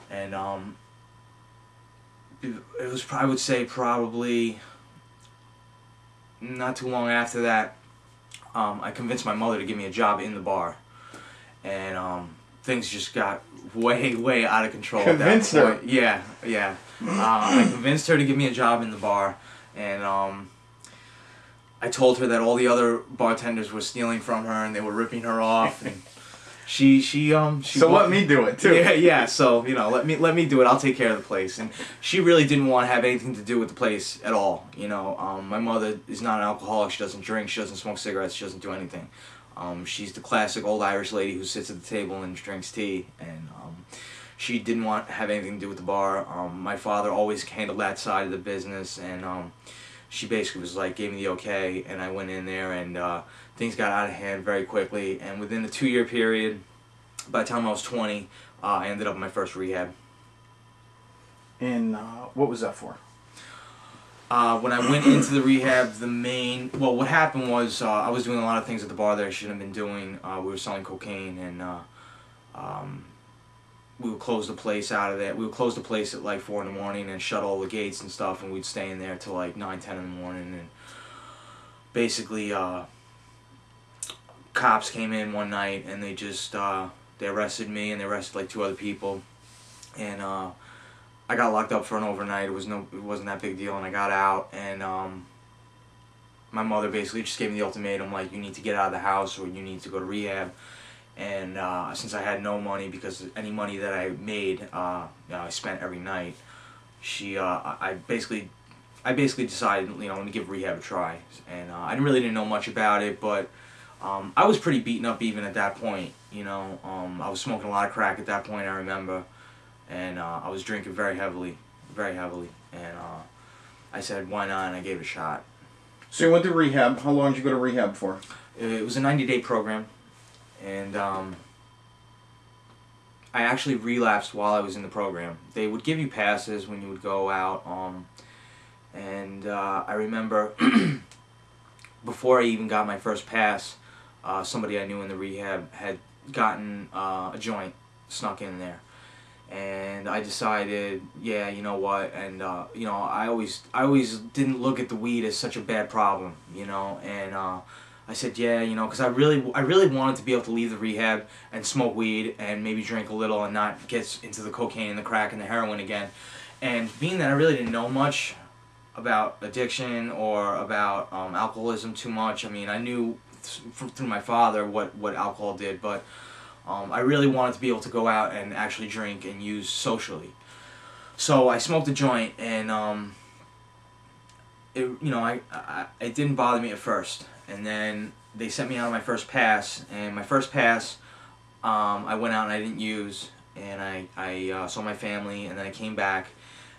And it was, I would say, probably not too long after that, I convinced my mother to give me a job in the bar, and things just got way out of control. Convinced at that point. her? Yeah, yeah. I convinced her to give me a job in the bar, and I told her that all the other bartenders were stealing from her and they were ripping her off. And she So let me do it too. Yeah. So let me do it. I'll take care of the place. And she really didn't want to have anything to do with the place at all. My mother is not an alcoholic. She doesn't drink. She doesn't smoke cigarettes. She doesn't do anything. She's the classic old Irish lady who sits at the table and drinks tea. And she didn't want to have anything to do with the bar. My father always handled that side of the business, and she basically was like, gave me the okay, and I went in there, and things got out of hand very quickly. And within the 2-year period, by the time I was 20, I ended up in my first rehab. And what was that for? When I went into the rehab, what happened was I was doing a lot of things at the bar that I shouldn't have been doing. We were selling cocaine, and we would close the place out of there. We would close the place at like 4 in the morning and shut all the gates and stuff, and we'd stay in there till like 9, 10 in the morning. And basically, cops came in one night and they just they arrested me and they arrested like 2 other people, and I got locked up for an overnight. It wasn't that big deal, and I got out, and my mother basically just gave me the ultimatum, like, you need to get out of the house or you need to go to rehab. And since I had no money, because any money that I made, I spent every night, I basically decided, let me give rehab a try. And I didn't know much about it, but I was pretty beaten up even at that point. I was smoking a lot of crack at that point, I remember, and I was drinking very heavily, and I said, why not? And I gave it a shot. So you went to rehab. How long did you go to rehab for? It was a 90-day program. And I actually relapsed while I was in the program. They would give you passes when you would go out, and I remember before I even got my first pass, somebody I knew in the rehab had gotten a joint snuck in there, and I decided, yeah, you know what, and I always didn't look at the weed as such a bad problem, and I said, yeah, because I really wanted to be able to leave the rehab and smoke weed and maybe drink a little and not get into the cocaine and the crack and the heroin again. And being that I really didn't know much about addiction or about alcoholism too much, I mean, I knew through my father what alcohol did, but I really wanted to be able to go out and actually drink and use socially. So I smoked a joint, and it didn't bother me at first. And then they sent me out on my first pass, and my first pass, I went out and I didn't use, and I saw my family, and then I came back,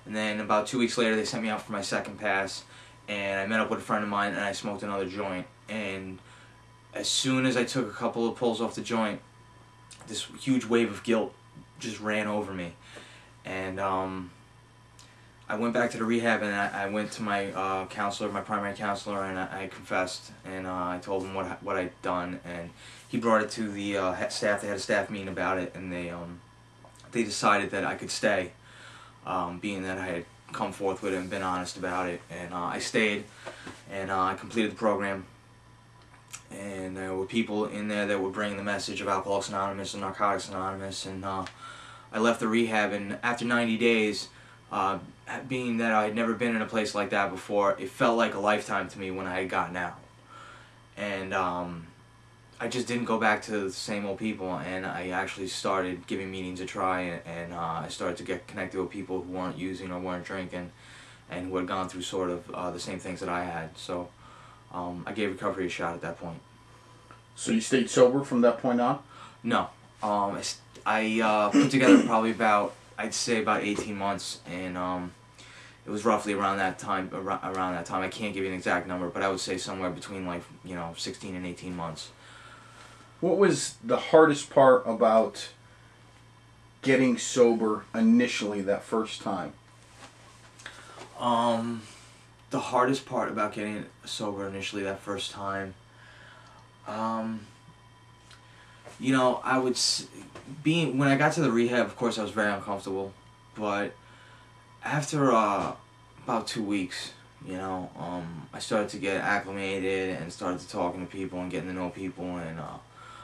and then about 2 weeks later they sent me out for my second pass, and I met up with a friend of mine and I smoked another joint. And as soon as I took a couple of pulls off the joint, this huge wave of guilt just ran over me, and I went back to the rehab, and I went to my counselor, my primary counselor, and I confessed, and I told him what I'd done, and he brought it to the staff. They had a staff meeting about it, and they decided that I could stay, being that I had come forth with it and been honest about it, and I stayed, and I completed the program, and there were people in there that were bringing the message of Alcoholics Anonymous and Narcotics Anonymous, and I left the rehab, and after 90 days, being that I had never been in a place like that before, it felt like a lifetime to me when I had gotten out. And I just didn't go back to the same old people, and I actually started giving meetings a try, and I started to get connected with people who weren't using or weren't drinking, and who had gone through sort of the same things that I had. So I gave recovery a shot at that point. So you stayed sober from that point on? No. I put together probably I'd say about 18 months, and it was roughly around that time. I can't give you an exact number, but I would say somewhere between 16 and 18 months. What was the hardest part about getting sober initially that first time? The hardest part about getting sober initially that first time, You know, being when I got to the rehab, of course, I was very uncomfortable, but after about 2 weeks, you know, I started to get acclimated and started to talking to people and getting to know people, and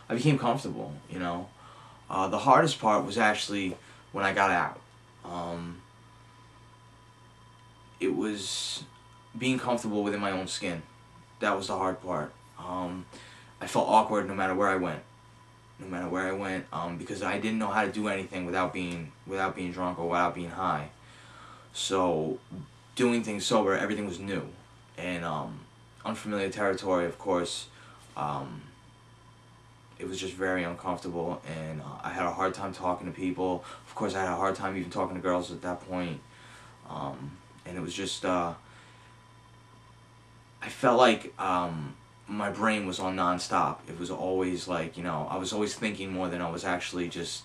I became comfortable. You know, the hardest part was actually when I got out. It was being comfortable within my own skin. That was the hard part. I felt awkward no matter where I went. No matter where I went, because I didn't know how to do anything without being drunk or without being high. So, doing things sober, everything was new, and unfamiliar territory. Of course, it was just very uncomfortable, and I had a hard time talking to people. Of course, I had a hard time even talking to girls at that point, and it was just I felt like my brain was on nonstop. It was always like, you know, I was always thinking more than I was actually just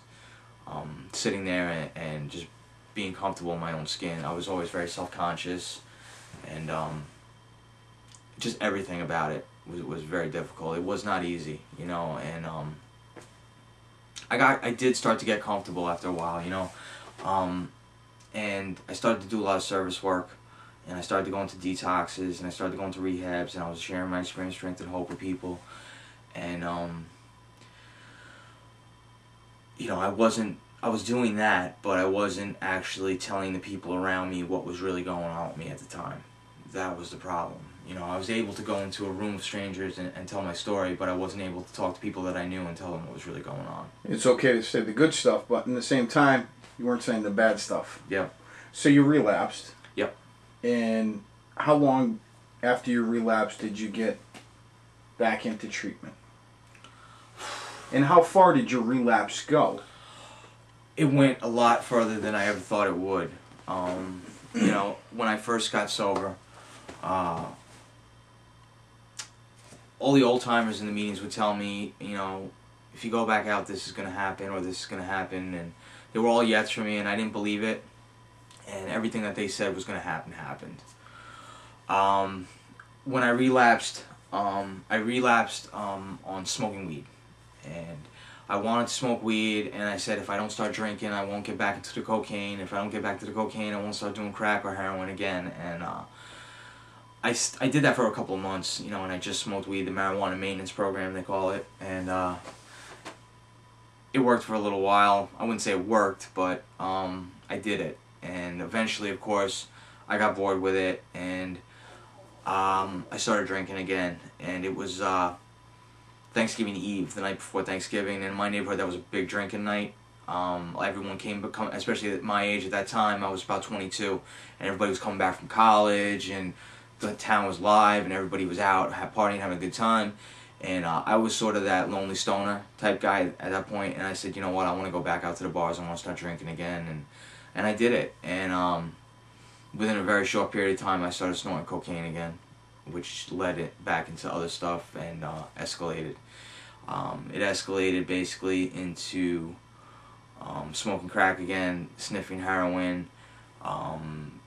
sitting there and just being comfortable in my own skin. I was always very self-conscious, and just everything about it was very difficult. It was not easy, you know, and I did start to get comfortable after a while, you know, and I started to do a lot of service work. And I started to go into detoxes, and I started to go into rehabs, and I was sharing my experience, strength, and hope with people. And, you know, I was doing that, but I wasn't actually telling the people around me what was really going on with me at the time. That was the problem. You know, I was able to go into a room of strangers and tell my story, but I wasn't able to talk to people that I knew and tell them what was really going on. It's okay to say the good stuff, but in the same time, you weren't saying the bad stuff. Yep. So you relapsed. Yep. And how long after you relapsed did you get back into treatment? And how far did your relapse go? It went a lot further than I ever thought it would. You know, when I first got sober, all the old timers in the meetings would tell me, you know, if you go back out, this is going to happen, or this is going to happen, and they were all yets for me, and I didn't believe it. And everything that they said was going to happen happened. When I relapsed on smoking weed. And I wanted to smoke weed, and I said if I don't start drinking, I won't get back into the cocaine. If I don't get back to the cocaine, I won't start doing crack or heroin again. And I did that for a couple of months, you know, and I just smoked weed, the marijuana maintenance program, they call it. And it worked for a little while. I wouldn't say it worked, but I did it. And eventually, of course, I got bored with it, and I started drinking again. And it was Thanksgiving Eve, the night before Thanksgiving. And in my neighborhood, that was a big drinking night. Everyone came, especially at my age at that time, I was about 22, and everybody was coming back from college, and the town was live, and everybody was out partying, having a good time. And I was sort of that lonely stoner type guy at that point, and I said, you know what, I want to go back out to the bars, I want to start drinking again. And I did it, and within a very short period of time, I started snorting cocaine again, which led it back into other stuff and escalated. It escalated basically into smoking crack again, sniffing heroin,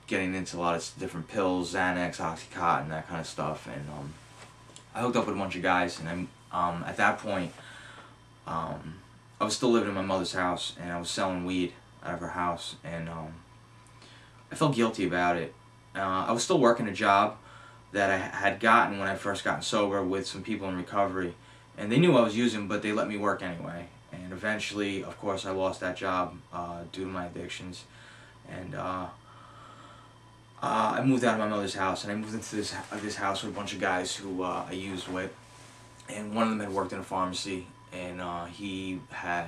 getting into a lot of different pills, Xanax, Oxycontin, that kind of stuff. And I hooked up with a bunch of guys, and at that point, I was still living in my mother's house, and I was selling weed out of her house, and I felt guilty about it. I was still working a job that I had gotten when I first got sober with some people in recovery, and they knew I was using, but they let me work anyway. And eventually, of course, I lost that job due to my addictions, and I moved out of my mother's house, and I moved into this house with a bunch of guys who I used with, and one of them had worked in a pharmacy, and he had